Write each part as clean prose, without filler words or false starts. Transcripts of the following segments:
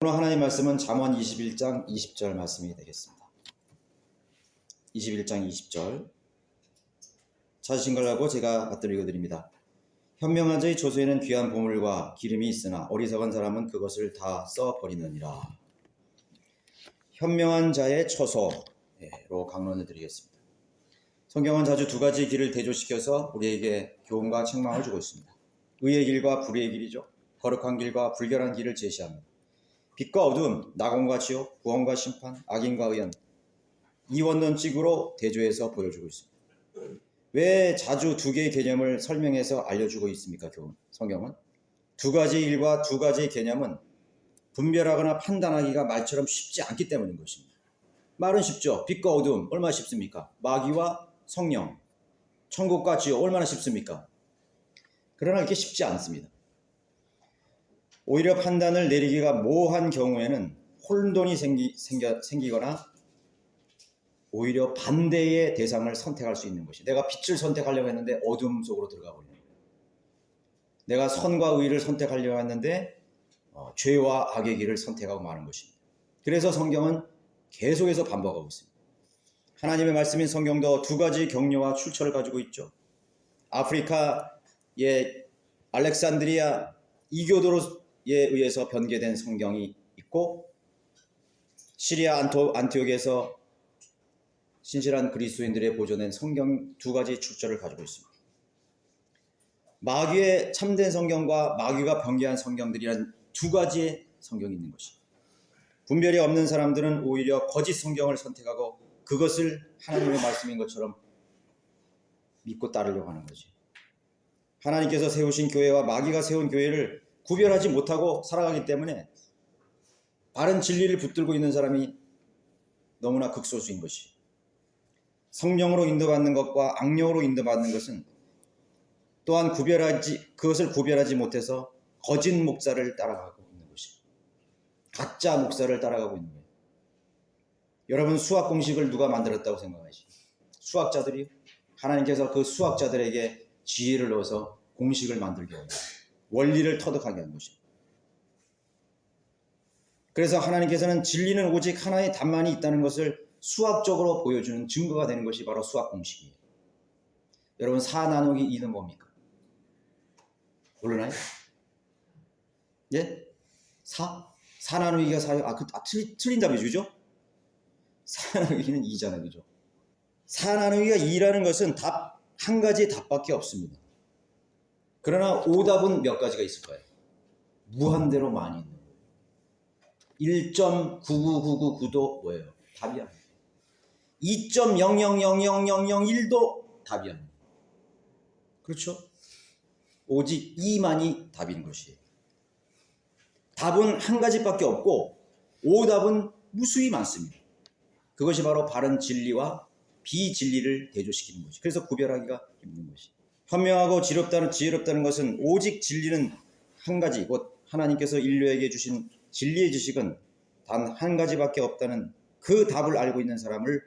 오늘 하나님 말씀은 잠언 21장 20절 말씀이 되겠습니다. 21장 20절 찾으신 걸라고 제가 받들어 읽어드립니다. 현명한 자의 조소에는 귀한 보물과 기름이 있으나 어리석은 사람은 그것을 다 써버리느니라. 현명한 자의 처소로 강론을 드리겠습니다. 성경은 자주 두 가지 길을 대조시켜서 우리에게 교훈과 책망을 주고 있습니다. 의의 길과 불의의 길이죠. 거룩한 길과 불결한 길을 제시합니다. 빛과 어둠, 낙원과 지옥, 구원과 심판, 악인과 의연, 이 원론칙으로 대조해서 보여주고 있습니다. 왜 자주 두 개의 개념을 설명해서 알려주고 있습니까? 성경은 두 가지 일과 두 가지의 개념은 분별하거나 판단하기가 말처럼 쉽지 않기 때문인 것입니다. 말은 쉽죠. 빛과 어둠 얼마나 쉽습니까? 마귀와 성령, 천국과 지옥 얼마나 쉽습니까? 그러나 이렇게 쉽지 않습니다. 오히려 판단을 내리기가 모호한 경우에는 혼돈이 생기거나 오히려 반대의 대상을 선택할 수 있는 것이, 내가 빛을 선택하려고 했는데 어둠 속으로 들어가 버리는 거예요. 내가 선과 의를 선택하려고 했는데 죄와 악의 길을 선택하고 마는 것입니다. 그래서 성경은 계속해서 반복하고 있습니다. 하나님의 말씀인 성경도 두 가지 경로와 출처를 가지고 있죠. 아프리카의 알렉산드리아 이교도로에 의해서 변개된 성경이 있고, 시리아 안티옥에서 신실한 그리스도인들의 보존된 성경 두 가지 출처를 가지고 있습니다. 마귀의 참된 성경과 마귀가 변개한 성경들이란 두 가지의 성경이 있는 것입니다. 분별이 없는 사람들은 오히려 거짓 성경을 선택하고 그것을 하나님의 말씀인 것처럼 믿고 따르려고 하는 거지. 하나님께서 세우신 교회와 마귀가 세운 교회를 구별하지 못하고 살아가기 때문에 바른 진리를 붙들고 있는 사람이 너무나 극소수인 것이, 성령으로 인도받는 것과 악령으로 인도받는 것은 또한 그것을 구별하지 못해서 거짓 목사를 따라가고 있는 것이, 가짜 목사를 따라가고 있는 거예요. 여러분, 수학 공식을 누가 만들었다고 생각하시죠? 수학자들이요. 하나님께서 그 수학자들에게 지혜를 넣어서 공식을 만들게 합니다. 원리를 터득하게 한 것입니다. 그래서 하나님께서는 진리는 오직 하나의 답만이 있다는 것을 수학적으로 보여주는 증거가 되는 것이 바로 수학 공식이에요. 여러분, 4 나누기 2는 뭡니까? 모르나요? 예? 4 나누기가 4요? 틀린 답이 주죠? 4 나누기는 2잖아요. 그죠? 4 나누기가 2라는 것은 답 한 가지의 답밖에 없습니다. 그러나 오답은 몇 가지가 있을까요? 무한대로 많이 있는 거예요. 1.99999도 뭐예요? 답이 아니에요. 2.000001도 답이 아니에요. 그렇죠? 오직 2만이 답인 것이에요. 답은 한 가지밖에 없고 오답은 무수히 많습니다. 그것이 바로 바른 진리와 비진리를 대조시키는 것이죠. 그래서 구별하기가 힘든 것이죠. 현명하고 지혜롭다는 것은 오직 진리는 한 가지, 곧 하나님께서 인류에게 주신 진리의 지식은 단 한 가지밖에 없다는 그 답을 알고 있는 사람을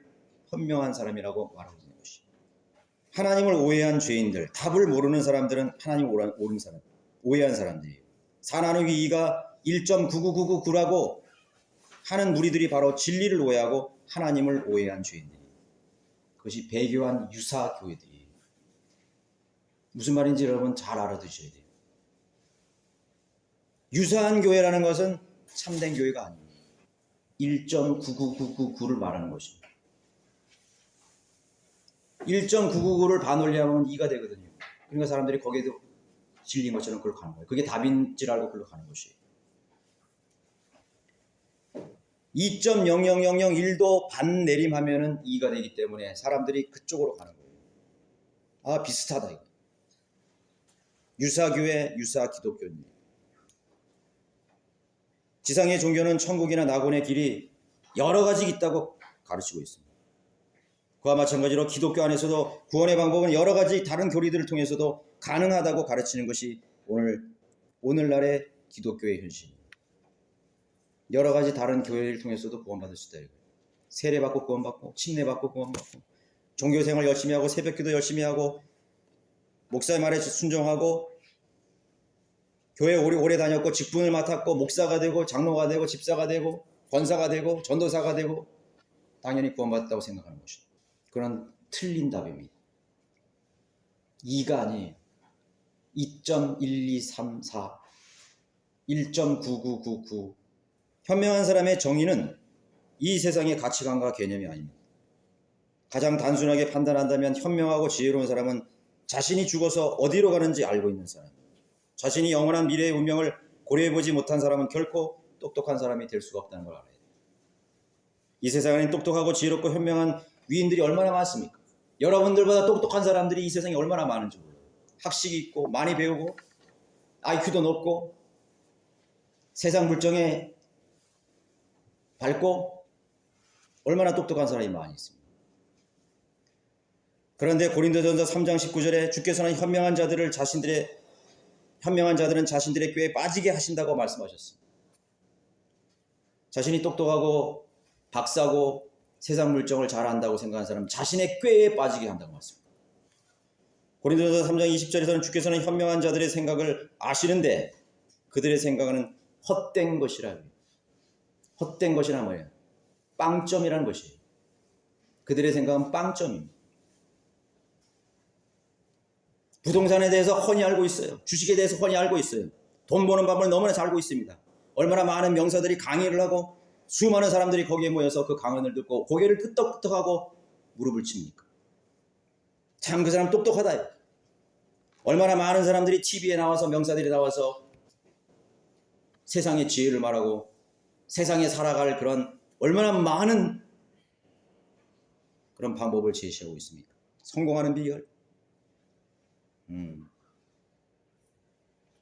현명한 사람이라고 말하고 있는 것이죠. 하나님을 오해한 죄인들, 답을 모르는 사람들은 하나님을 오해한 사람들이에요. 4 나누기 2가 1.99999라고 하는 무리들이 바로 진리를 오해하고 하나님을 오해한 죄인들이에요. 그것이 배교한 유사 교회들이에요. 무슨 말인지 여러분 잘 알아두셔야 돼요. 유사한 교회라는 것은 참된 교회가 아닙니다. 1.99999를 말하는 것입니다. 1.999를 반올림하면 2가 되거든요. 그러니까 사람들이 거기에도 진리인 것처럼 그걸 가는 거예요. 그게 답인 줄 알고 그걸로 가는 것이에요. 2.00001도 반 내림하면은 2가 되기 때문에 사람들이 그쪽으로 가는 거예요. 아, 비슷하다 이거. 유사교회, 유사 기독교입니다. 지상의 종교는 천국이나 낙원의 길이 여러 가지 있다고 가르치고 있습니다. 그와 마찬가지로 기독교 안에서도 구원의 방법은 여러 가지 다른 교리들을 통해서도 가능하다고 가르치는 것이 오늘날의 기독교의 현실입니다. 여러 가지 다른 교회를 통해서도 구원받을 수 있다. 세례받고 구원받고, 침례받고 구원받고, 종교생활 열심히 하고, 새벽기도 열심히 하고, 목사의 말에 순종하고, 교회 오래 다녔고 직분을 맡았고 목사가 되고 장로가 되고 집사가 되고 권사가 되고 전도사가 되고 당연히 구원받았다고 생각하는 것이죠. 그건 틀린 답입니다. 2가 아니에요. 2.1234 1.9999 현명한 사람의 정의는 이 세상의 가치관과 개념이 아닙니다. 가장 단순하게 판단한다면 현명하고 지혜로운 사람은 자신이 죽어서 어디로 가는지 알고 있는 사람, 자신이 영원한 미래의 운명을 고려해보지 못한 사람은 결코 똑똑한 사람이 될 수가 없다는 걸 알아야 돼요. 이 세상에는 똑똑하고 지혜롭고 현명한 위인들이 얼마나 많습니까? 여러분들보다 똑똑한 사람들이 이 세상에 얼마나 많은지 몰라요. 학식이 있고 많이 배우고 IQ도 높고 세상 물정에 밝고 얼마나 똑똑한 사람이 많이 있습니다. 그런데 고린도전서 3장 19절에 주께서는 현명한 자들은 자신들의 꾀에 빠지게 하신다고 말씀하셨습니다. 자신이 똑똑하고 박사고 세상 물정을 잘 안다고 생각하는 사람은 자신의 꾀에 빠지게 한다고 말씀합니다. 고린도전서 3장 20절에서는 주께서는 현명한 자들의 생각을 아시는데 그들의 생각은 헛된 것이라고 해요. 헛된 것이란 뭐예요? 빵점이라는 것이에요. 그들의 생각은 빵점입니다. 부동산에 대해서 훤히 알고 있어요. 주식에 대해서 훤히 알고 있어요. 돈 버는 방법을 너무나 잘 알고 있습니다. 얼마나 많은 명사들이 강의를 하고 수많은 사람들이 거기에 모여서 그 강언을 듣고 고개를 끄덕끄덕하고 무릎을 칩니까? 참 그 사람 똑똑하다. 얼마나 많은 사람들이 TV에 나와서 명사들이 나와서 세상의 지혜를 말하고 세상에 살아갈 그런 얼마나 많은 그런 방법을 제시하고 있습니까? 성공하는 비결.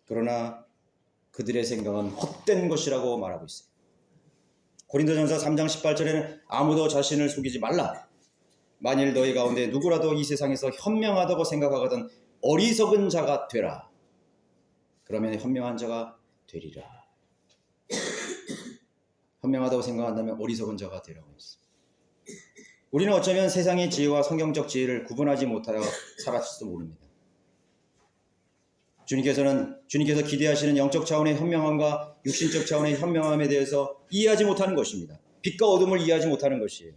그러나 그들의 생각은 헛된 것이라고 말하고 있어요. 고린도전서 3장 18절에는 아무도 자신을 속이지 말라. 만일 너희 가운데 누구라도 이 세상에서 현명하다고 생각하거든 어리석은 자가 되라. 그러면 현명한 자가 되리라. 현명하다고 생각한다면 어리석은 자가 되라고 했어요. 우리는 어쩌면 세상의 지혜와 성경적 지혜를 구분하지 못하여 살았을지도 모릅니다. 주님께서 기대하시는 영적 차원의 현명함과 육신적 차원의 현명함에 대해서 이해하지 못하는 것입니다. 빛과 어둠을 이해하지 못하는 것이에요.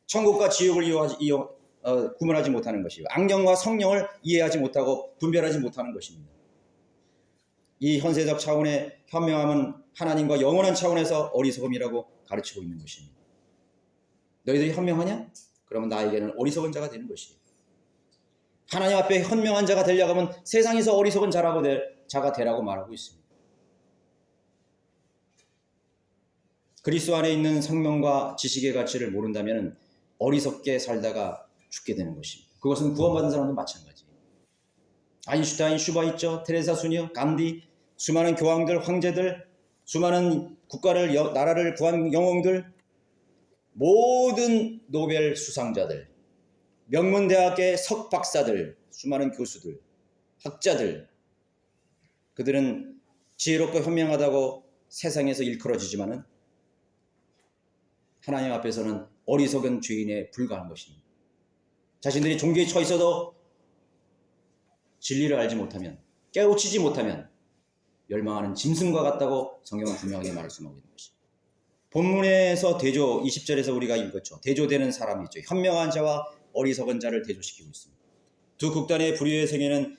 천국과 지옥을 구분하지 못하는 것이에요. 악령과 성령을 이해하지 못하고 분별하지 못하는 것입니다. 이 현세적 차원의 현명함은 하나님과 영원한 차원에서 어리석음이라고 가르치고 있는 것입니다. 너희들이 현명하냐? 그러면 나에게는 어리석은 자가 되는 것이에요. 하나님 앞에 현명한 자가 되려고 하면 세상에서 어리석은 자가 되라고 말하고 있습니다. 그리스도 안에 있는 성령과 지식의 가치를 모른다면 어리석게 살다가 죽게 되는 것입니다. 그것은 구원받은 사람도 마찬가지예요. 아인슈타인, 슈바이처, 테레사 수녀, 간디, 수많은 교황들, 황제들, 수많은 나라를 구한 영웅들, 모든 노벨 수상자들, 명문대학의 석박사들, 수많은 교수들, 학자들, 그들은 지혜롭고 현명하다고 세상에서 일컬어지지만은 하나님 앞에서는 어리석은 죄인에 불과한 것입니다. 자신들이 종교에 처해 있어도 진리를 알지 못하면, 깨우치지 못하면 멸망하는 짐승과 같다고 성경은 분명하게 말씀하고 있는 것입니다. 본문에서 대조 20절에서 우리가 읽었죠. 대조되는 사람이 있죠. 현명한 자와 어리석은 자를 대조시키고 있습니다. 두 극단의 불의의 생애는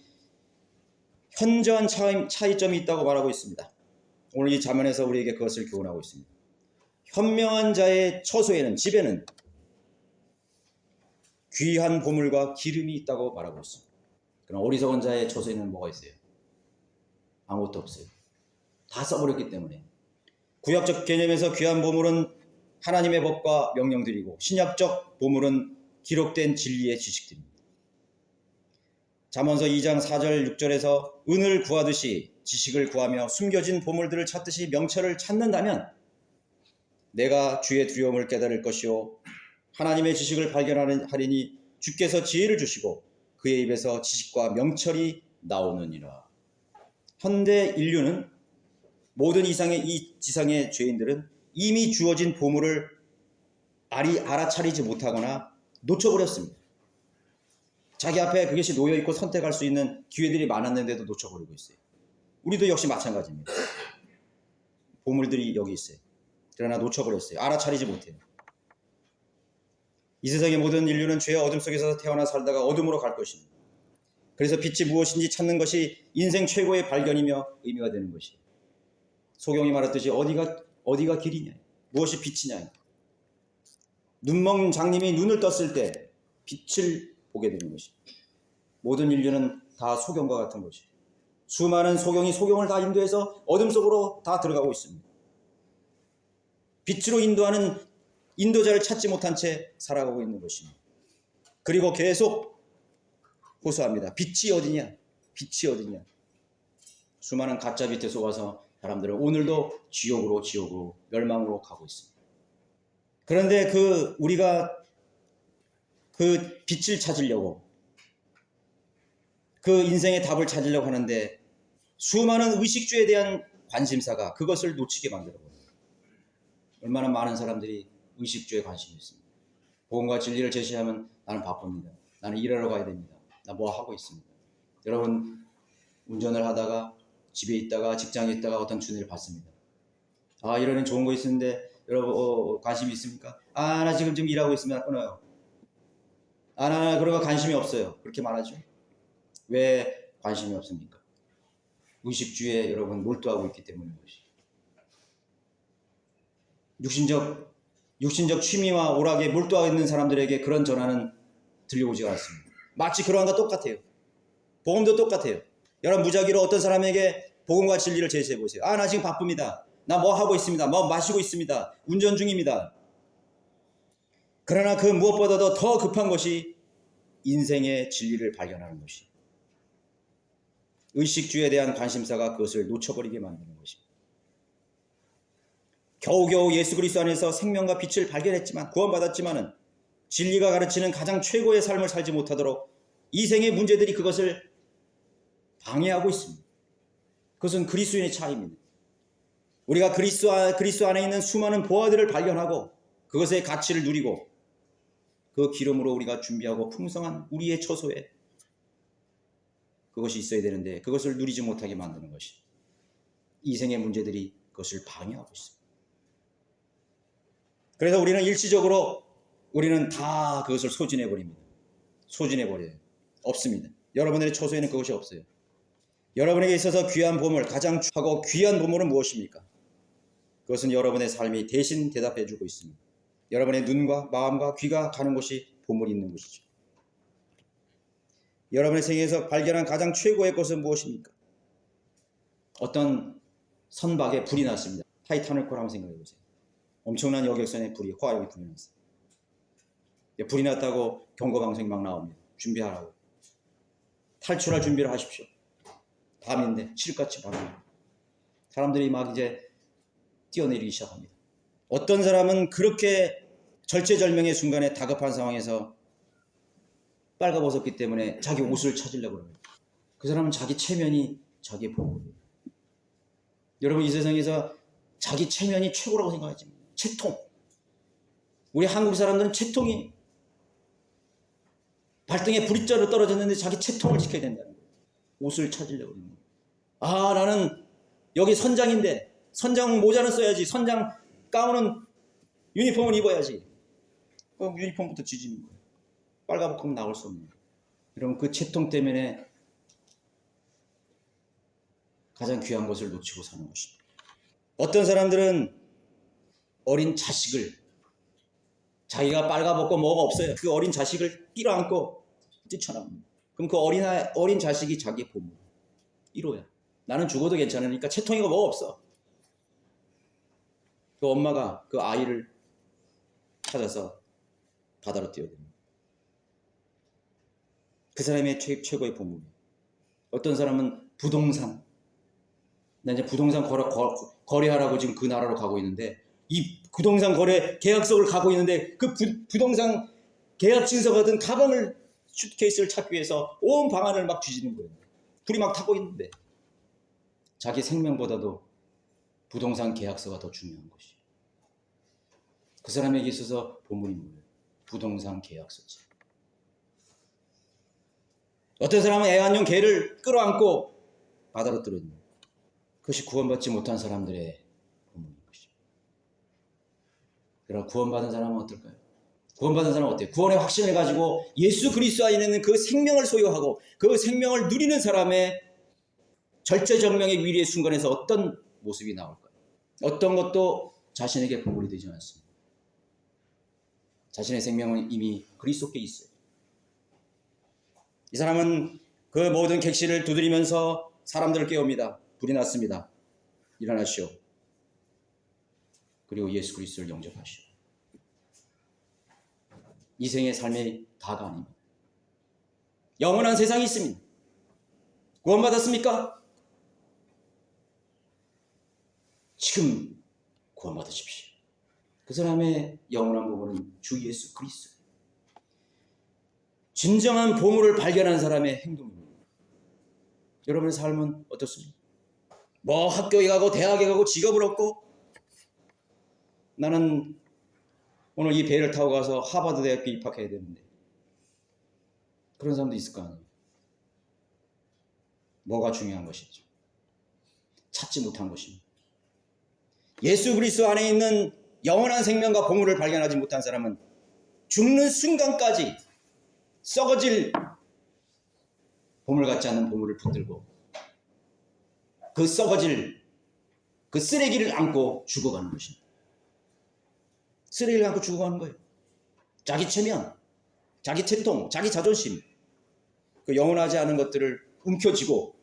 현저한 차이점이 있다고 말하고 있습니다. 오늘 이 자문에서 우리에게 그것을 교훈하고 있습니다. 현명한 자의 처소에는, 집에는 귀한 보물과 기름이 있다고 말하고 있습니다. 그러나 어리석은 자의 처소에는 뭐가 있어요? 아무것도 없어요. 다 써버렸기 때문에. 구약적 개념에서 귀한 보물은 하나님의 법과 명령들이고 신약적 보물은 기록된 진리의 지식들입니다. 잠언서 2장 4절 6절에서 은을 구하듯이 지식을 구하며 숨겨진 보물들을 찾듯이 명철을 찾는다면 내가 주의 두려움을 깨달을 것이요 하나님의 지식을 발견하리니 주께서 지혜를 주시고 그의 입에서 지식과 명철이 나오느니라. 현대 인류는 모든 이 지상의 죄인들은 이미 주어진 보물을 알아차리지 못하거나 놓쳐버렸습니다. 자기 앞에 그것이 놓여있고 선택할 수 있는 기회들이 많았는데도 놓쳐버리고 있어요. 우리도 역시 마찬가지입니다. 보물들이 여기 있어요. 그러나 놓쳐버렸어요. 알아차리지 못해요. 이 세상의 모든 인류는 죄의 어둠 속에서 태어나 살다가 어둠으로 갈 것입니다. 그래서 빛이 무엇인지 찾는 것이 인생 최고의 발견이며 의미가 되는 것이에요. 소경이 말했듯이 어디가 길이냐, 무엇이 빛이냐. 눈먼 장님이 눈을 떴을 때 빛을 보게 되는 것입니다. 모든 인류는 다 소경과 같은 것이에요. 수많은 소경이 소경을 다 인도해서 어둠 속으로 다 들어가고 있습니다. 빛으로 인도하는 인도자를 찾지 못한 채 살아가고 있는 것입니다. 그리고 계속 호소합니다. 빛이 어디냐? 빛이 어디냐? 수많은 가짜 빛에 속아서 사람들은 오늘도 지옥으로 멸망으로 가고 있습니다. 그런데 우리가 그 빛을 찾으려고, 그 인생의 답을 찾으려고 하는데 수많은 의식주에 대한 관심사가 그것을 놓치게 만들어버려요. 얼마나 많은 사람들이 의식주에 관심이 있습니다. 복음과 진리를 제시하면 나는 바쁩니다. 나는 일하러 가야 됩니다. 나 뭐 하고 있습니다. 여러분, 운전을 하다가 집에 있다가 직장에 있다가 어떤 준비를 받습니다. 아, 이러는 좋은 거 있는데 여러분 관심이 있습니까? 아, 나 지금 일하고 있습니다. 끊어요. 아, 나 그런 거 관심이 없어요. 그렇게 말하죠. 왜 관심이 없습니까? 의식주에 여러분 몰두하고 있기 때문인 것이. 육신적 취미와 오락에 몰두하고 있는 사람들에게 그런 전화는 들려오지가 않습니다. 마치 그러한 것 똑같아요. 복음도 똑같아요. 여러분, 무작위로 어떤 사람에게 복음과 진리를 제시해 보세요. 아, 나 지금 바쁩니다. 나 뭐 하고 있습니다. 뭐 마시고 있습니다. 운전 중입니다. 그러나 그 무엇보다도 더 급한 것이 인생의 진리를 발견하는 것이, 의식주에 대한 관심사가 그것을 놓쳐버리게 만드는 것입니다. 겨우겨우 예수 그리스도 안에서 생명과 빛을 발견했지만, 구원받았지만은 진리가 가르치는 가장 최고의 삶을 살지 못하도록 이 생의 문제들이 그것을 방해하고 있습니다. 그것은 그리스도인의 차이입니다. 우리가 그리스도 안에 있는 수많은 보화들을 발견하고 그것의 가치를 누리고 그 기름으로 우리가 준비하고 풍성한 우리의 처소에 그것이 있어야 되는데 그것을 누리지 못하게 만드는 것이, 이 생의 문제들이 그것을 방해하고 있습니다. 그래서 우리는 일시적으로 우리는 다 그것을 소진해버립니다. 소진해버려요. 없습니다. 여러분들의 처소에는 그것이 없어요. 여러분에게 있어서 귀한 보물, 가장 하고 귀한 보물은 무엇입니까? 그것은 여러분의 삶이 대신 대답해주고 있습니다. 여러분의 눈과 마음과 귀가 가는 곳이 보물이 있는 곳이죠. 여러분의 생애에서 발견한 가장 최고의 것은 무엇입니까? 어떤 선박에 불이 났습니다. 타이타닉호를 한번 생각해 보세요. 엄청난 여객선에 화력이 불이 났어요. 불이 났다고 경고방송이 막 나옵니다. 준비하라고. 탈출할 준비를 하십시오. 밤인데 칠흑같이 밤입니다. 사람들이 막 이제 뛰어내리기 시작합니다. 어떤 사람은 그렇게 절체절명의 순간에 다급한 상황에서 빨가벗었기 때문에 자기 옷을 찾으려고 그래요. 그 사람은 자기 체면이 자기의 보물이에요. 여러분, 이 세상에서 자기 체면이 최고라고 생각하지. 채통. 우리 한국 사람들은 채통이 발등에 불이 떨어졌는데 자기 채통을 지켜야 된다는 거예요. 옷을 찾으려고 그러는 거예요. 아, 나는 여기 선장인데 선장 모자는 써야지. 선장 가운은 유니폼을 입어야지. 그럼 유니폼부터 뒤지는 거예요. 빨가벗으면 나올 수 없는 거예요. 여러분, 그 채통 때문에 가장 귀한 것을 놓치고 사는 것입니다. 어떤 사람들은 어린 자식을, 자기가 빨가벗고 뭐가 없어요. 그 어린 자식을 끌어안고 뛰쳐나갑니다. 그럼 그 어린 자식이 자기의 보물. 1호야. 나는 죽어도 괜찮으니까 채통이가 뭐가 없어. 그 엄마가 그 아이를 찾아서 바다로 뛰어듭니다. 그 사람의 최고의 보물이에요. 어떤 사람은 부동산. 나 이제 부동산 거래하라고 지금 그 나라로 가고 있는데, 이 부동산 거래 계약서를 갖고 있는데 그 부동산 계약 증서 같은 가방을, 슈트케이스를 찾기 위해서 온 방안을 막 뒤지는 거예요. 불이 막 타고 있는데 자기 생명보다도 부동산 계약서가 더 중요한 것이. 그 사람에게 있어서 보물이 뭐예요? 부동산 계약서지. 어떤 사람은 애완용 개를 끌어안고 바다로 떨어집니다. 그것이 구원받지 못한 사람들의 본문인 것입니다. 그러나 구원받은 사람은 어떨까요? 구원받은 사람은 어때요? 구원의 확신을 가지고 예수 그리스도 안에 있는 그 생명을 소유하고 그 생명을 누리는 사람의 절제정명의 위리의 순간에서 어떤 모습이 나올까요? 어떤 것도 자신에게 보물이 되지 않습니다. 자신의 생명은 이미 그리스도께 있어요. 이 사람은 그 모든 객실을 두드리면서 사람들을 깨웁니다. 불이 났습니다. 일어나시오. 그리고 예수 그리스도를 영접하시오. 이 생의 삶의 다가 아닙니다. 영원한 세상이 있습니다. 구원받았습니까? 지금 구원받으십시오. 그 사람의 영원한 보물은 주 예수 그리스도. 진정한 보물을 발견한 사람의 행동입니다. 여러분의 삶은 어떻습니까? 뭐 학교에 가고 대학에 가고 직업을 얻고 나는 오늘 이 배를 타고 가서 하버드 대학교 입학해야 되는데 그런 사람도 있을 거 아니에요. 뭐가 중요한 것이죠? 찾지 못한 것입니다. 예수 그리스도 안에 있는 영원한 생명과 보물을 발견하지 못한 사람은 죽는 순간까지 썩어질 보물 같지 않은 보물을 붙들고 그 썩어질 그 쓰레기를 안고 죽어가는 것입니다. 쓰레기를 안고 죽어가는 거예요. 자기 체면, 자기 채통, 자기 자존심, 그 영원하지 않은 것들을 움켜쥐고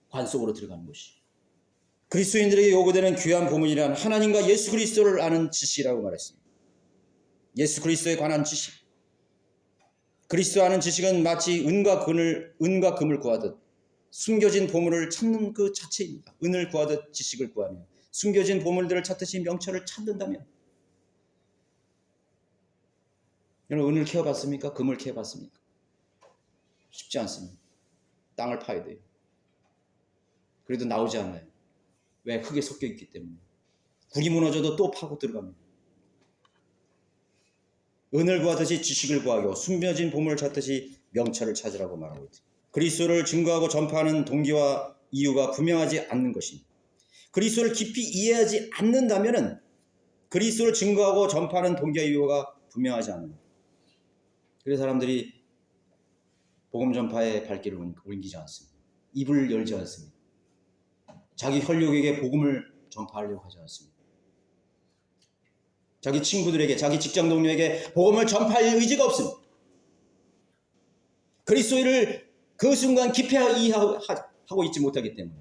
관 속으로 들어가는 것이 그리스도인들에게 요구되는 귀한 보물이란 하나님과 예수 그리스도를 아는 지식이라고 말했습니다. 예수 그리스도에 관한 지식. 그리스도 아는 지식은 마치 은과 금을 구하듯 숨겨진 보물을 찾는 그 자체입니다. 은을 구하듯 지식을 구하며 숨겨진 보물들을 찾듯이 명철을 찾는다면 여러분 은을 캐어봤습니까? 금을 캐어봤습니까? 쉽지 않습니다. 땅을 파야 돼요. 그래도 나오지 않아요. 왜? 흙에 섞여 있기 때문에. 굴이 무너져도 또 파고 들어갑니다. 은을 구하듯이 지식을 구하고 숨겨진 보물을 찾듯이 명철을 찾으라고 말하고 있습니다. 그리스도를 증거하고 전파하는 동기와 이유가 분명하지 않는 것입니다. 그리스도를 깊이 이해하지 않는다면 그리스도를 증거하고 전파하는 동기와 이유가 분명하지 않습니다. 그래서 사람들이 복음 전파의 발길을 옮기지 않습니다. 입을 열지 않습니다. 자기 혈육에게 복음을 전파하려고 하지 않습니다. 자기 친구들에게, 자기 직장 동료에게 복음을 전파할 의지가 없습니다. 그리스도를 그 순간 깊이 이해하고 있지 못하기 때문에,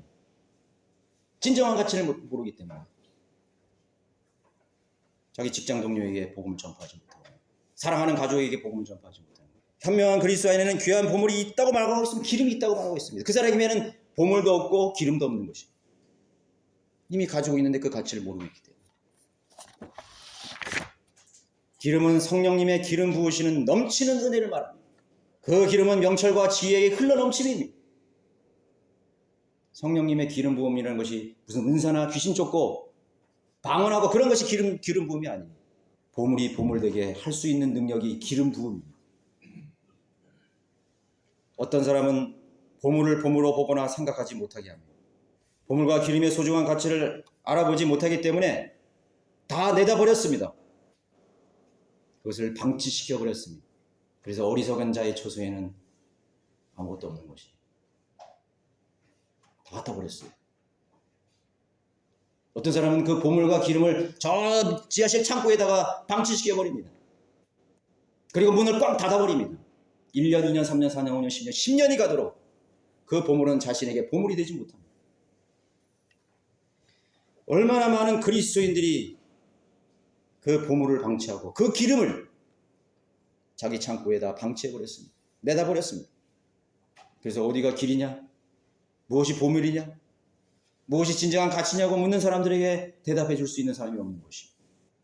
진정한 가치를 모르기 때문에 자기 직장 동료에게 복음을 전파하지 못하고 사랑하는 가족에게 복음을 전파하지 못하고 현명한 그리스도 안에는 귀한 보물이 있다고 말하고 있으면 기름이 있다고 말하고 있습니다. 그 사람에게는 보물도 없고 기름도 없는 것입니다. 이미 가지고 있는데 그 가치를 모르고 있기 때문에. 기름은 성령님의 기름 부으시는 넘치는 은혜를 말합니다. 그 기름은 명철과 지혜의 흘러넘침입니다. 성령님의 기름 부음이라는 것이 무슨 은사나 귀신 쫓고 방언하고 그런 것이 기름 부음이 아닙니다. 보물이 보물되게 할 수 있는 능력이 기름 부음입니다. 어떤 사람은 보물을 보물로 보거나 생각하지 못하게 합니다. 보물과 기름의 소중한 가치를 알아보지 못하기 때문에 다 내다버렸습니다. 그것을 방치시켜버렸습니다. 그래서 어리석은 자의 처소에는 아무것도 없는 것이 다 갖다 버렸어요. 어떤 사람은 그 보물과 기름을 저 지하실 창고에다가 방치시켜버립니다. 그리고 문을 꽉 닫아버립니다. 1년, 2년, 3년, 4년, 5년, 10년, 10년이 가도록 그 보물은 자신에게 보물이 되지 못합니다. 얼마나 많은 그리스도인들이 그 보물을 방치하고 그 기름을 자기 창고에다 방치해버렸습니다. 내다버렸습니다. 그래서 어디가 길이냐? 무엇이 보물이냐? 무엇이 진정한 가치냐고 묻는 사람들에게 대답해 줄 수 있는 사람이 없는 것입니다.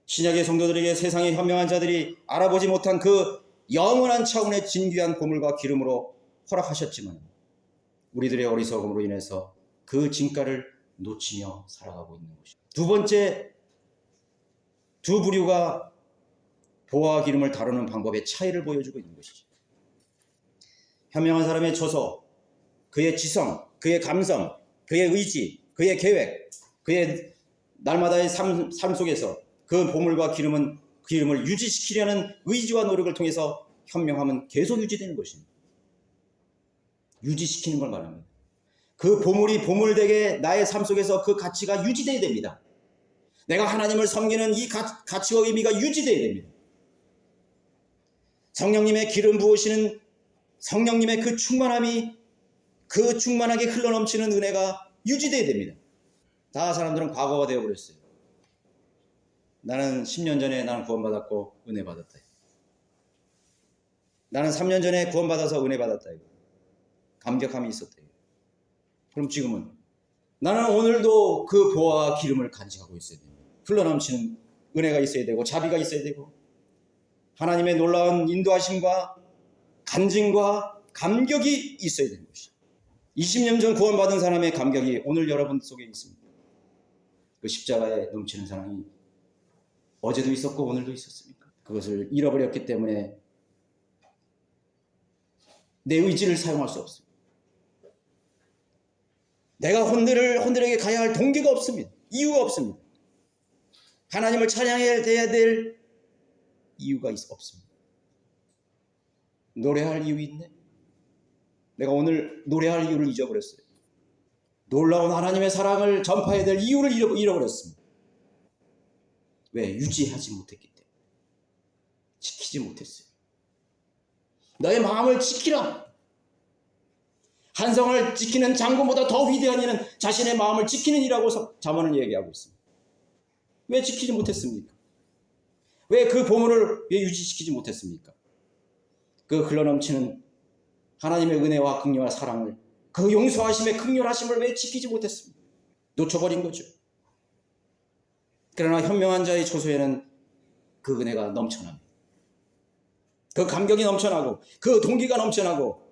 신약의 성도들에게 세상의 현명한 자들이 알아보지 못한 그 영원한 차원의 진귀한 보물과 기름으로 허락하셨지만 우리들의 어리석음으로 인해서 그 진가를 놓치며 살아가고 있는 것입니다. 두 번째, 두 부류가 보화와 기름을 다루는 방법의 차이를 보여주고 있는 것이죠. 현명한 사람의 처소, 그의 지성, 그의 감성, 그의 의지, 그의 계획, 그의 날마다의 삶 속에서 그 보물과 기름을 유지시키려는 의지와 노력을 통해서 현명함은 계속 유지되는 것입니다. 유지시키는 걸 말합니다. 그 보물이 보물되게 나의 삶 속에서 그 가치가 유지되어야 됩니다. 내가 하나님을 섬기는 이 가치와 의미가 유지되어야 됩니다. 성령님의 기름 부으시는 성령님의 그 충만함이 그 충만하게 흘러넘치는 은혜가 유지되어야 됩니다. 다 사람들은 과거가 되어버렸어요. 나는 10년 전에 나는 구원받았고 은혜 받았다. 나는 3년 전에 구원받아서 은혜 받았다. 감격함이 있었다. 그럼 지금은 나는 오늘도 그 보화와 기름을 간직하고 있어야 됩니다. 흘러넘치는 은혜가 있어야 되고 자비가 있어야 되고 하나님의 놀라운 인도하심과 간증과 감격이 있어야 되는 것이죠. 20년 전 구원받은 사람의 감격이 오늘 여러분 속에 있습니다. 그 십자가에 넘치는 사랑이 어제도 있었고 오늘도 있었습니까? 그것을 잃어버렸기 때문에 내 의지를 사용할 수 없습니다. 내가 혼들에게 가야 할 동기가 없습니다. 이유가 없습니다. 하나님을 찬양해야 될 이유가 없습니다. 노래할 이유 있네? 내가 오늘 노래할 이유를 잊어버렸어요. 놀라운 하나님의 사랑을 전파해야 될 이유를 잃어버렸습니다. 왜? 유지하지 못했기 때문에. 지키지 못했어요. 너의 마음을 지키라. 한성을 지키는 장군보다 더 위대한 이는 자신의 마음을 지키는 이라고 잠언은 얘기하고 있습니다. 왜 지키지 못했습니까? 왜 그 보물을 왜 유지시키지 못했습니까? 그 흘러넘치는 하나님의 은혜와 긍휼과 사랑을, 그 용서하심의 긍휼하심을 왜 지키지 못했습니까? 놓쳐버린 거죠. 그러나 현명한 자의 초소에는 그 은혜가 넘쳐납니다. 그 감격이 넘쳐나고 그 동기가 넘쳐나고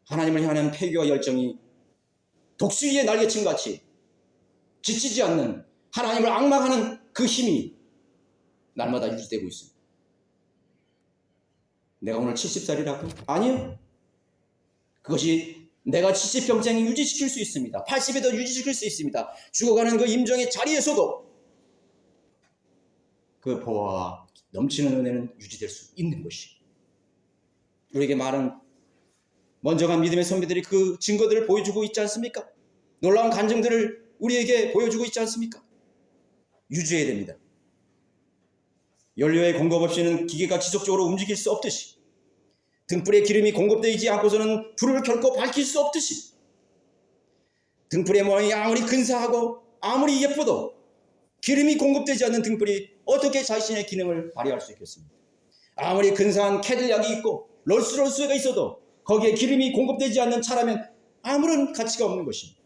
하나님을 향하는 패기와 열정이 독수리의 날개침같이 지치지 않는 하나님을 앙망하는 그 힘이 날마다 유지되고 있습니다. 내가 오늘 70살이라고? 아니요. 그것이 내가 70평생 유지시킬 수 있습니다. 80에도 유지시킬 수 있습니다. 죽어가는 그 임종의 자리에서도 그 보화와 넘치는 은혜는 유지될 수 있는 것이. 우리에게 많은 먼저간 믿음의 선배들이 그 증거들을 보여주고 있지 않습니까? 놀라운 간증들을 우리에게 보여주고 있지 않습니까? 유지해야 됩니다. 연료의 공급 없이는 기계가 지속적으로 움직일 수 없듯이, 등불에 기름이 공급되지 않고서는 불을 결코 밝힐 수 없듯이, 등불의 모양이 아무리 근사하고 아무리 예뻐도 기름이 공급되지 않는 등불이 어떻게 자신의 기능을 발휘할 수 있겠습니까? 아무리 근사한 캐딜락이 있고 롤스로이스가 있어도 거기에 기름이 공급되지 않는 차라면 아무런 가치가 없는 것입니다.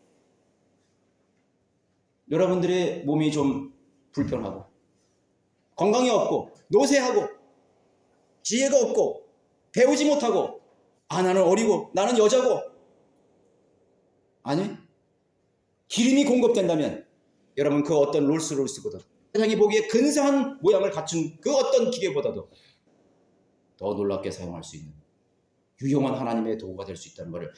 여러분들의 몸이 좀 불편하고 건강이 없고 노쇠하고 지혜가 없고 배우지 못하고 나는 어리고 나는 여자고, 아니, 기름이 공급된다면 여러분 그 어떤 롤스로이스보다 세상이 보기에 근사한 모양을 갖춘 그 어떤 기계보다도 더 놀랍게 사용할 수 있는 유용한 하나님의 도구가 될 수 있다는 것을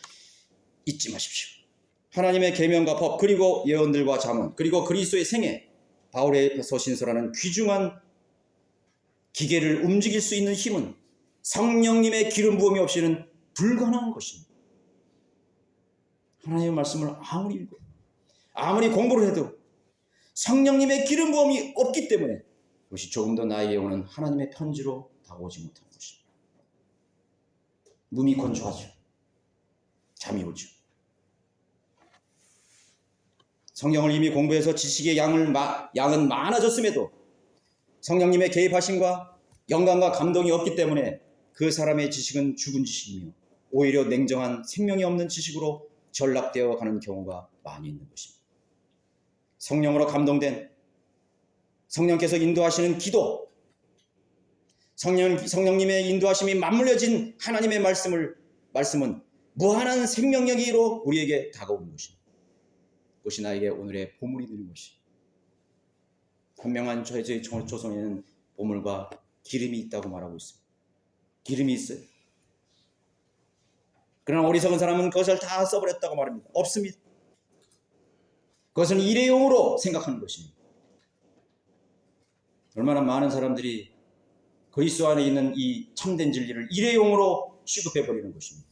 잊지 마십시오. 하나님의 계명과 법, 그리고 예언들과 잠언, 그리고 그리스도의 생애, 바울에서 신설하는 귀중한 기계를 움직일 수 있는 힘은 성령님의 기름 부음이 없이는 불가능한 것입니다. 하나님의 말씀을 아무리 읽고 아무리 공부를 해도 성령님의 기름 부음이 없기 때문에 그것이 조금 더 나에게 오는 하나님의 편지로 다가오지 못하는 것입니다. 몸이 건조하죠. 잠이 오죠. 성경을 이미 공부해서 지식의 양은 많아졌음에도 성령님의 개입하심과 영감과 감동이 없기 때문에 그 사람의 지식은 죽은 지식이며 오히려 냉정한 생명이 없는 지식으로 전락되어 가는 경우가 많이 있는 것입니다. 성령으로 감동된, 성령께서 인도하시는 기도, 성령님의 인도하심이 맞물려진 하나님의 말씀은 무한한 생명력으로 우리에게 다가오는 것입니다. 그것이 나에게 오늘의 보물이 되는 것입니다. 현명한 저의 조선에는 보물과 기름이 있다고 말하고 있습니다. 기름이 있어요. 그러나 어리석은 사람은 그것을 다 써버렸다고 말합니다. 없습니다. 그것은 일회용으로 생각하는 것입니다. 얼마나 많은 사람들이 그리스도 안에 있는 이 참된 진리를 일회용으로 취급해버리는 것입니까?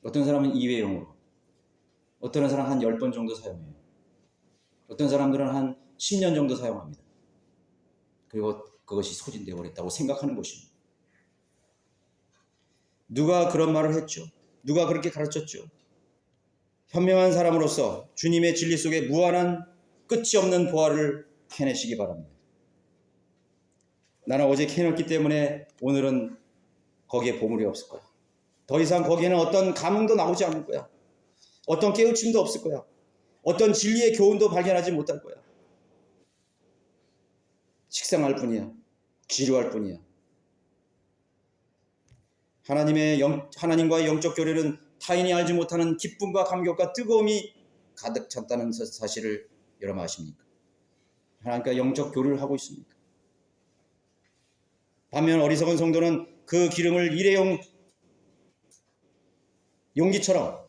어떤 사람은 일회용으로, 어떤 사람은 한 10번 정도 사용해요. 어떤 사람들은 한 10년 정도 사용합니다. 그리고 그것이 소진되어 버렸다고 생각하는 것입니다. 누가 그런 말을 했죠? 누가 그렇게 가르쳤죠? 현명한 사람으로서 주님의 진리 속에 무한한 끝이 없는 보화를 캐내시기 바랍니다. 나는 어제 캐냈기 때문에 오늘은 거기에 보물이 없을 거야. 더 이상 거기에는 어떤 감흥도 나오지 않을 거야. 어떤 깨우침도 없을 거야. 어떤 진리의 교훈도 발견하지 못할 거야. 식상할 뿐이야. 지루할 뿐이야. 하나님과의 영적 교류는 타인이 알지 못하는 기쁨과 감격과 뜨거움이 가득 찼다는 사실을 여러분 아십니까? 하나님과 영적 교류를 하고 있습니까? 반면 어리석은 성도는 그 기름을 일회용 용기처럼,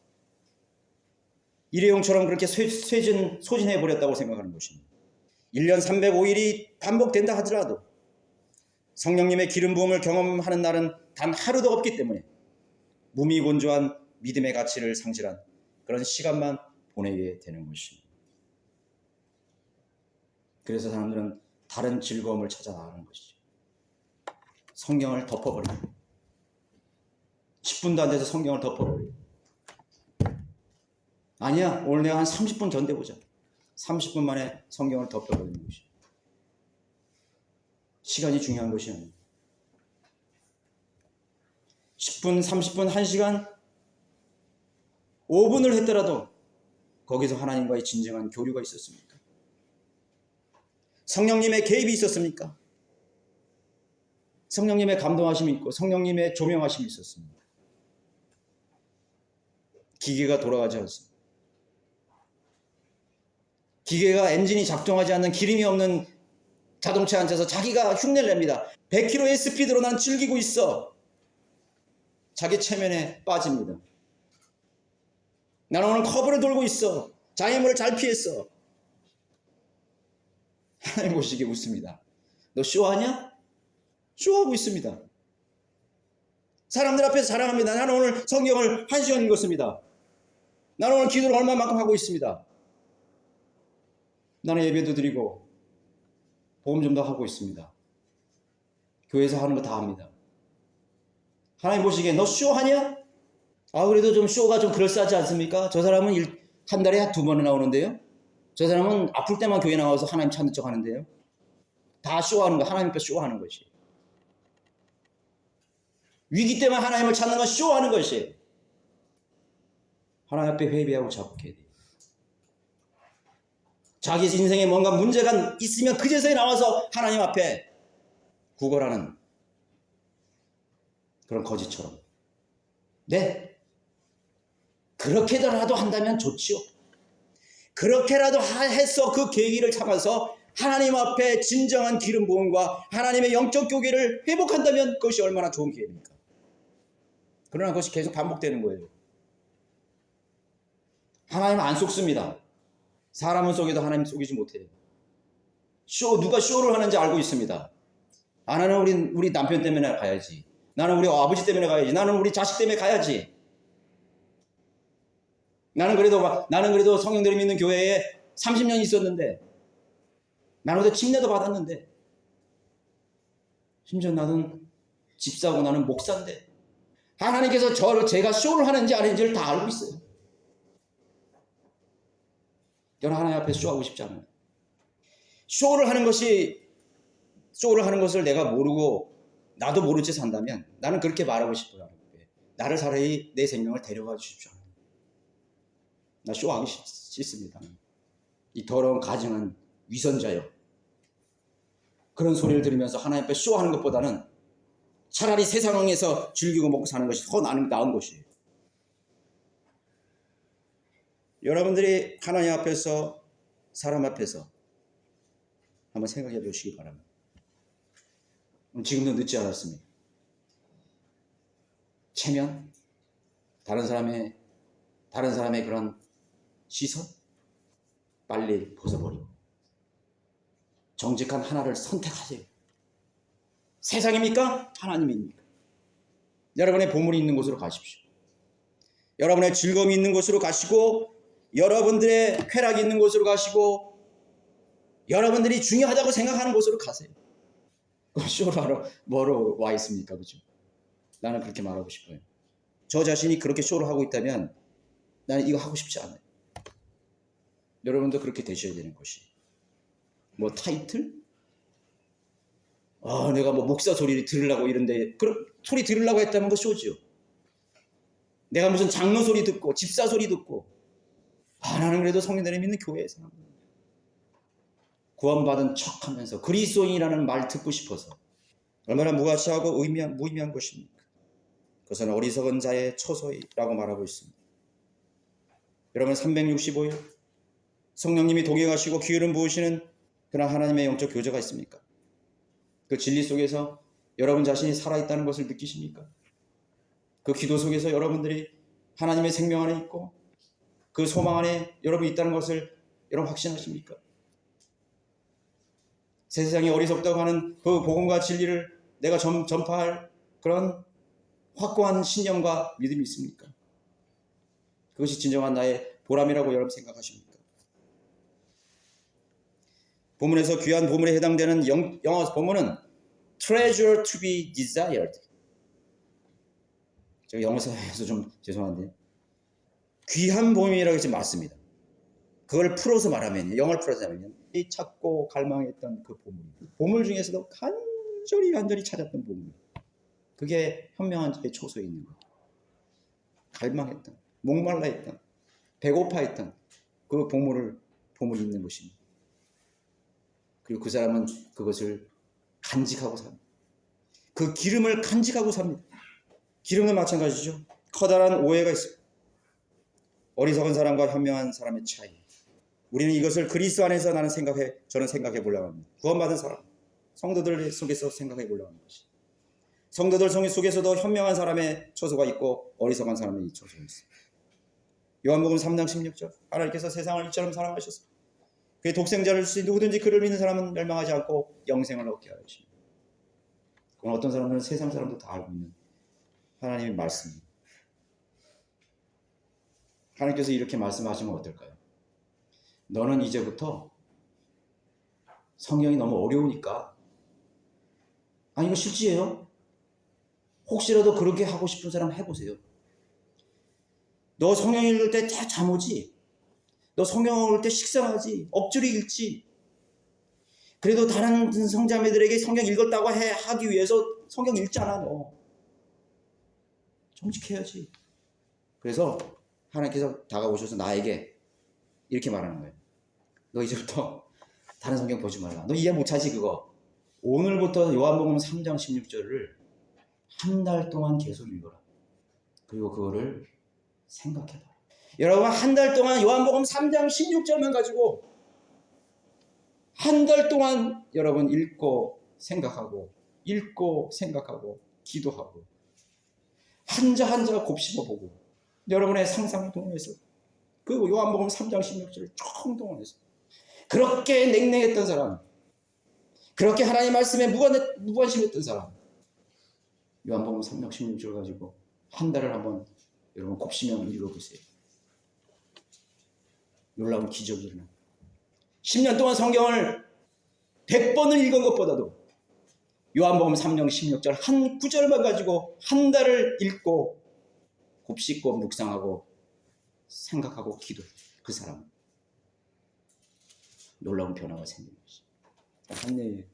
일회용처럼 그렇게 소진해버렸다고 생각하는 것입니다. 1년 305일이 반복된다 하더라도 성령님의 기름 부음을 경험하는 날은 단 하루도 없기 때문에 무미건조한 믿음의 가치를 상실한 그런 시간만 보내게 되는 것입니다. 그래서 사람들은 다른 즐거움을 찾아 나가는 것이죠. 성경을 덮어버리고 10분도 안 돼서 성경을 덮어버리고 아니야 오늘 내가 한 30분 견뎌보자. 30분 만에 성경을 덮어버리는 것이죠. 시간이 중요한 것이 아닙니다. 10분, 30분, 1시간, 5분을 했더라도 거기서 하나님과의 진정한 교류가 있었습니까? 성령님의 개입이 있었습니까? 성령님의 감동하심이 있고 성령님의 조명하심이 있었습니다. 기계가 돌아가지 않습니다. 기계가 엔진이 작동하지 않는 기름이 없는 자동차에 앉아서 자기가 흉내를 냅니다. 100km의 스피드로 난 즐기고 있어. 자기 체면에 빠집니다. 나는 오늘 커브를 돌고 있어. 장애물을 잘 피했어. 하나님 보시기에 웃습니다. 너 쇼하냐? 쇼하고 있습니다. 사람들 앞에서 자랑합니다. 나는 오늘 성경을 1시간 읽었습니다. 나는 오늘 기도를 얼마만큼 하고 있습니다. 나는 예배도 드리고 보험 좀 더 하고 있습니다. 교회에서 하는 거 다 합니다. 하나님 보시기에 너 쇼하냐? 아 그래도 좀 쇼가 좀 그럴싸하지 않습니까? 저 사람은 한 달에 2번은 나오는데요. 저 사람은 아플 때만 교회 나와서 하나님 찾는 척 하는데요. 다 쇼하는 거, 하나님 앞에 쇼하는 것이. 위기 때문에 하나님을 찾는 건 쇼하는 것이. 하나님 앞에 회개하고 자복해야 돼요. 자기 인생에 뭔가 문제가 있으면 그제서야 나와서 하나님 앞에 구걸하는 그런 거지처럼. 네, 그렇게라도 한다면 좋지요. 그렇게라도 해서 그 계기를 잡아서 하나님 앞에 진정한 기름 부음과 하나님의 영적 교계를 회복한다면 그것이 얼마나 좋은 기회입니까? 그러나 그것이 계속 반복되는 거예요. 하나님은 안 속습니다. 사람은 속여도 하나님 속이지 못해요. 누가 쇼를 하는지 알고 있습니다. 아, 나는 우리 남편 때문에 가야지. 나는 우리 아버지 때문에 가야지. 나는 우리 자식 때문에 가야지. 나는 그래도 성령들이 믿는 교회에 30년 있었는데, 나는 그래도 침례도 받았는데, 심지어 나는 집사고 나는 목사인데, 하나님께서 제가 쇼를 하는지 안 하는지를 다 알고 있어요. 저는 하나님 앞에 쇼하고 싶지 않아요. 쇼를 하는 것을 내가 모르고 나도 모른 채 산다면 나는 그렇게 말하고 싶어요. 나를 차라리 내 생명을 데려가 주십시오. 나 쇼하기 싫습니다. 이 더러운 가증한 위선자요. 그런 소리를 들으면서 하나님 앞에 쇼하는 것보다는 차라리 세상에서 즐기고 먹고 사는 것이 더 나은 것이에요. 여러분들이 하나님 앞에서 사람 앞에서 한번 생각해 보시기 바랍니다. 지금도 늦지 않았습니다. 체면, 다른 사람의 그런 시선 빨리 벗어버리고 정직한 하나를 선택하세요. 세상입니까? 하나님입니까? 여러분의 보물이 있는 곳으로 가십시오. 여러분의 즐거움이 있는 곳으로 가시고 여러분들의 쾌락이 있는 곳으로 가시고 여러분들이 중요하다고 생각하는 곳으로 가세요. 쇼를 뭐로 와 있습니까? 그죠? 나는 그렇게 말하고 싶어요. 저 자신이 그렇게 쇼를 하고 있다면 나는 이거 하고 싶지 않아요. 여러분도 그렇게 되셔야 되는 것이. 뭐 타이틀? 내가 뭐 목사 소리를 들으려고 이런데 그런 소리 들으려고 했다면 그 쇼지요. 내가 무슨 장로 소리 듣고 집사 소리 듣고 나는 그래도 성령들이 믿는 교회에 사는 구원받은 척하면서 그리스도인이라는 말 듣고 싶어서 얼마나 무가치하고 무의미한 것입니까? 그것은 어리석은 자의 처소이라고 말하고 있습니다. 여러분 365일 성령님이 동행하시고 기름 부으시는 그런 하나님의 영적 교제가 있습니까? 그 진리 속에서 여러분 자신이 살아있다는 것을 느끼십니까? 그 기도 속에서 여러분들이 하나님의 생명 안에 있고 그 소망 안에 여러분이 있다는 것을 여러분 확신하십니까? 세상이 어리석다고 하는 그 복음과 진리를 내가 전파할 그런 확고한 신념과 믿음이 있습니까? 그것이 진정한 나의 보람이라고 여러분 생각하십니까? 본문에서 귀한 보물에 해당되는 영어 본문은 treasure to be desired. 제가 영어에서 좀 죄송한데 귀한 보물이라고 해서 맞습니다. 그걸 풀어서 말하면 영어를 풀어서 말하면 이 찾고 갈망했던 그 보물 중에서도 간절히 찾았던 보물. 그게 현명한 자의 초소에 있는 거예요. 갈망했던, 목말라 했던, 배고파 했던 그 보물이 있는 것입니다. 그리고 그 사람은 그것을 간직하고 삽니다. 그 기름을 간직하고 삽니다. 기름은 마찬가지죠. 커다란 오해가 있어요. 어리석은 사람과 현명한 사람의 차이. 우리는 이것을 그리스도 안에서 저는 생각해 보려고 합니다. 구원받은 사람, 성도들 속에서 생각해 보려고 하는 것이. 성도들 속에서도 현명한 사람의 처소가 있고 어리석은 사람의 처소가 있습니다. 요한복음 3장 16절 하나님께서 세상을 이처럼 사랑하셨습니다. 그의 독생자를 주신 누구든지 그를 믿는 사람은 멸망하지 않고 영생을 얻게 하십니다. 그건 어떤 사람들은 세상 사람도 다 알고 있는 하나님의 말씀입니다. 하나님께서 이렇게 말씀하시면 어떨까요? 너는 이제부터 성경이 너무 어려우니까 이거 실지예요? 혹시라도 그렇게 하고 싶은 사람 해보세요. 너 성경 읽을 때 잠 오지? 너 성경 읽을 때 식상하지? 억지로 읽지? 그래도 다른 성자매들에게 성경 읽었다고 하기 위해서 성경 읽잖아 너. 정직해야지. 그래서 하나님께서 다가오셔서 나에게 이렇게 말하는 거예요. 너 이제부터 다른 성경 보지 말라. 너 이해 못하지 그거. 오늘부터 요한복음 3장 16절을 한 달 동안 계속 읽어라. 그리고 그거를 생각해봐라. 여러분 한 달 동안 요한복음 3장 16절만 가지고 한 달 동안 여러분 읽고 생각하고 기도하고 한자 한자 곱씹어보고 여러분의 상상을 동원해서 그 요한복음 3장 16절을 총 동원해서 그렇게 냉랭했던 사람, 그렇게 하나님 말씀에 무관심했던 사람, 요한복음 3장 16절 가지고 한 달을 한번 여러분 곱씹어 읽어보세요. 놀라운 기적이 일어나. 10년 동안 성경을 100번을 읽은 것보다도 요한복음 3장 16절 한 구절만 가지고 한 달을 읽고 곱씹고 묵상하고 생각하고 기도해. 그 사람은 놀라운 변화가 생기는 것이. 한 얘기예요.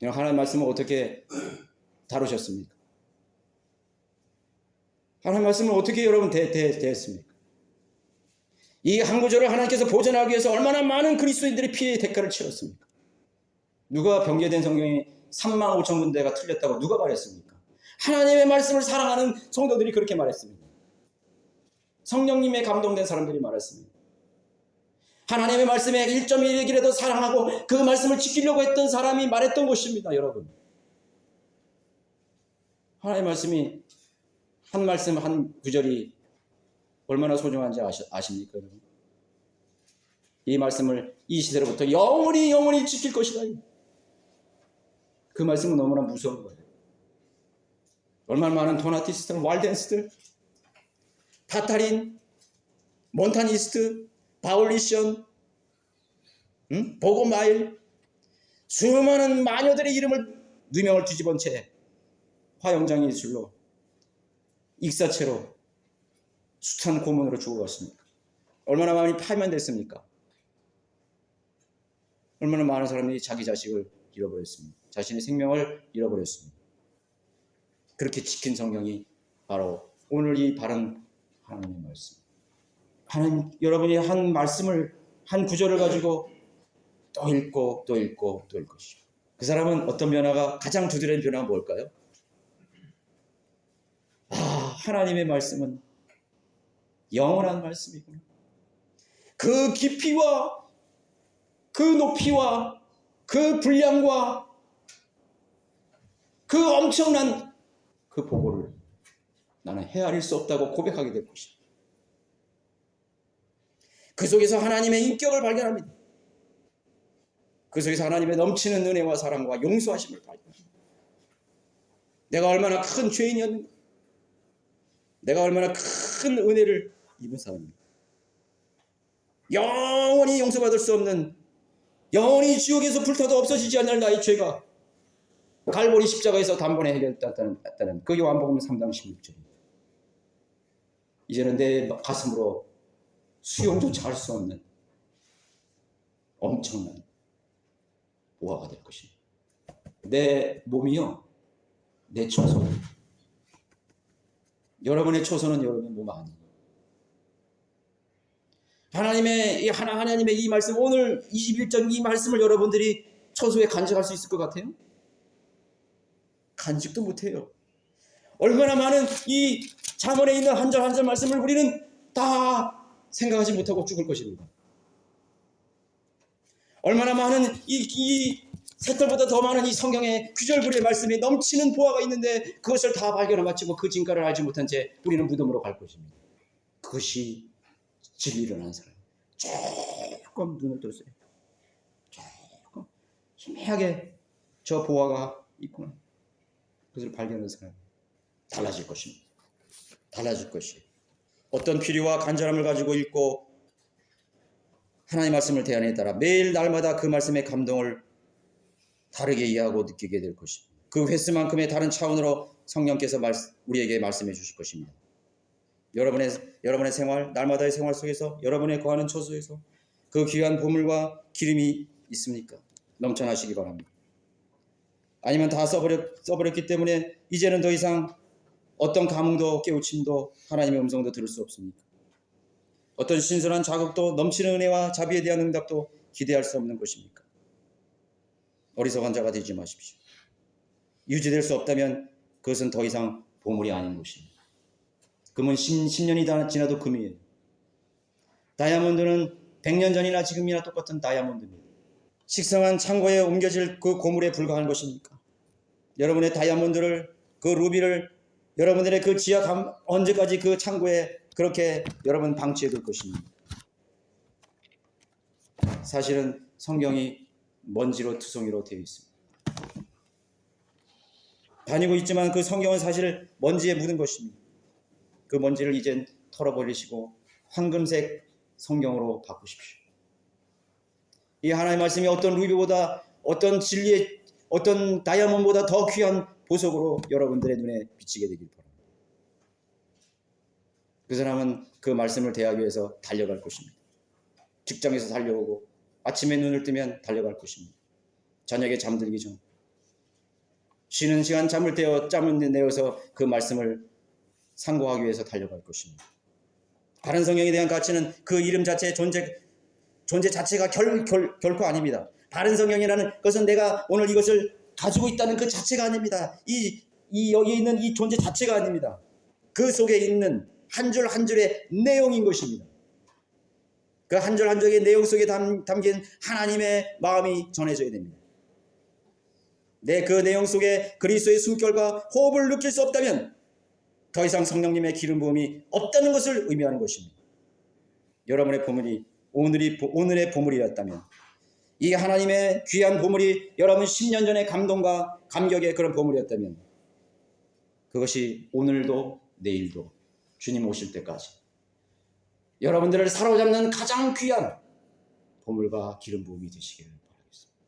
하나님의 말씀을 어떻게 다루셨습니까? 하나님의 말씀을 어떻게 여러분 대했습니까? 이 한 구절을 하나님께서 보존하기 위해서 얼마나 많은 그리스도인들의 피해의 대가를 치렀습니까? 누가 변개된 성경이 3만 5천 군데가 틀렸다고 누가 말했습니까? 하나님의 말씀을 사랑하는 성도들이 그렇게 말했습니다. 성령님의 감동된 사람들이 말했습니다. 하나님의 말씀에 1.1일이라도 사랑하고 그 말씀을 지키려고 했던 사람이 말했던 것입니다. 여러분. 하나님의 말씀이 한 말씀 한 구절이 얼마나 소중한지 아십니까, 여러분? 이 말씀을 이 시대로부터 영원히 지킬 것이다. 그 말씀은 너무나 무서운 거예요. 얼마나 많은 도나티스트들, walden스들, 타타린, 몬타니스트, 바울리션, 보고마일, 수많은 마녀들의 이름을 누명을 뒤집은 채 화영장의 예술로 익사체로 숱한 고문으로 죽어갔습니까? 얼마나 많이 파면됐습니까? 얼마나 많은 사람이 자기 자식을 잃어버렸습니다. 자신의 생명을 잃어버렸습니다. 그렇게 지킨 성경이 바로 오늘 이 바른 하나님의 말씀. 하나님, 여러분이 한 말씀을, 한 구절을 가지고 또 읽고 또 읽고 또 읽을 것이죠. 그 사람은 어떤 변화가, 가장 두드러진 변화가 뭘까요? 하나님의 말씀은 영원한 말씀이구나. 그 깊이와 그 높이와 그 분량과 그 엄청난 그 보고를 나는 헤아릴 수 없다고 고백하게 될 것이다. 그 속에서 하나님의 인격을 발견합니다. 그 속에서 하나님의 넘치는 은혜와 사랑과 용서하심을 발견합니다. 내가 얼마나 큰 죄인이었는가, 내가 얼마나 큰 은혜를 입은 사람인가, 영원히 용서받을 수 없는, 영원히 지옥에서 불타도 없어지지 않을 나의 죄가 갈보리 십자가에서 단번에 해결됐다는 그 요한복음 3장 16절입니다. 이제는 내 가슴으로 수용조차 할 수 없는 엄청난 보화가 될 것입니다. 내 몸이요, 내 초소. 여러분의 초소는 여러분의 몸 아니에요. 하나님의 이 말씀, 오늘 21절 이 말씀을 여러분들이 초소에 간직할 수 있을 것 같아요? 간직도 못해요. 얼마나 많은 이 잠언에 있는 한 절 한 절 말씀을 우리는 다 생각하지 못하고 죽을 것입니다. 얼마나 많은 이 새털보다 더 많은 이 성경의 규절구리의 말씀에 넘치는 보화가 있는데 그것을 다 발견을 마치고 그 진가를 알지 못한 채 우리는 무덤으로 갈 것입니다. 그것이 진리를 아는 사람. 조금 눈을 떴어요. 조금 희미하게 저 보화가 있구나. 그것을 발견하는 사람 달라질 것입니다. 달라질 것이에요. 어떤 필요와 간절함을 가지고 읽고 하나님의 말씀을 대하느냐에 따라 매일 날마다 그 말씀의 감동을 다르게 이해하고 느끼게 될 것입니다. 그 횟수만큼의 다른 차원으로 성령께서 우리에게 말씀해 주실 것입니다. 여러분의 생활, 날마다의 생활 속에서, 여러분의 거하는 처소에서 그 귀한 보물과 기름이 있습니까? 넘쳐나시기 바랍니다. 아니면 다 써버렸기 때문에 이제는 더 이상 어떤 감흥도 깨우침도 하나님의 음성도 들을 수 없습니까? 어떤 신선한 자극도, 넘치는 은혜와 자비에 대한 응답도 기대할 수 없는 것입니까? 어리석은 자가 되지 마십시오. 유지될 수 없다면 그것은 더 이상 보물이 아닌 것입니다. 금은 10년이 지나도 금이에요. 다이아몬드는 100년 전이나 지금이나 똑같은 다이아몬드입니다. 식성한 창고에 옮겨질 그 고물에 불과한 것입니까? 여러분의 다이아몬드를, 그 루비를 여러분들의 그 지하 언제까지 그 창고에 그렇게 여러분 방치해 둘 것입니다. 사실은 성경이 먼지로 투성이로 되어 있습니다. 다니고 있지만 그 성경은 사실 먼지에 묻은 것입니다. 그 먼지를 이젠 털어버리시고 황금색 성경으로 바꾸십시오. 이 하나님의 말씀이 어떤 루비보다, 어떤 진리의, 어떤 다이아몬드보다 더 귀한 보석으로 여러분들의 눈에 비치게 되길 바랍니다. 그 사람은 그 말씀을 대하기 위해서 달려갈 것입니다. 직장에서 달려오고 아침에 눈을 뜨면 달려갈 것입니다. 저녁에 잠들기 전 쉬는 시간 짬을 내어서 그 말씀을 상고하기 위해서 달려갈 것입니다. 바른 성경에 대한 가치는 그 이름 자체의 존재 자체가 결코 아닙니다. 바른 성경이라는 것은 내가 오늘 이것을 가지고 있다는 그 자체가 아닙니다. 여기 있는 이 존재 자체가 아닙니다. 그 속에 있는 한 줄 한 줄의 내용인 것입니다. 그 한 줄 한 줄의 내용 속에 담긴 하나님의 마음이 전해져야 됩니다. 그 내용 속에 그리스도의 숨결과 호흡을 느낄 수 없다면 더 이상 성령님의 기름 부음이 없다는 것을 의미하는 것입니다. 여러분의 보물이 오늘의 보물이었다면, 이 하나님의 귀한 보물이 여러분 10년 전의 감동과 감격의 그런 보물이었다면, 그것이 오늘도 내일도 주님 오실 때까지 여러분들을 사로잡는 가장 귀한 보물과 기름 부음이 되시기를 바라겠습니다.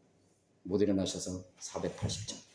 모두 일어나셔서 480장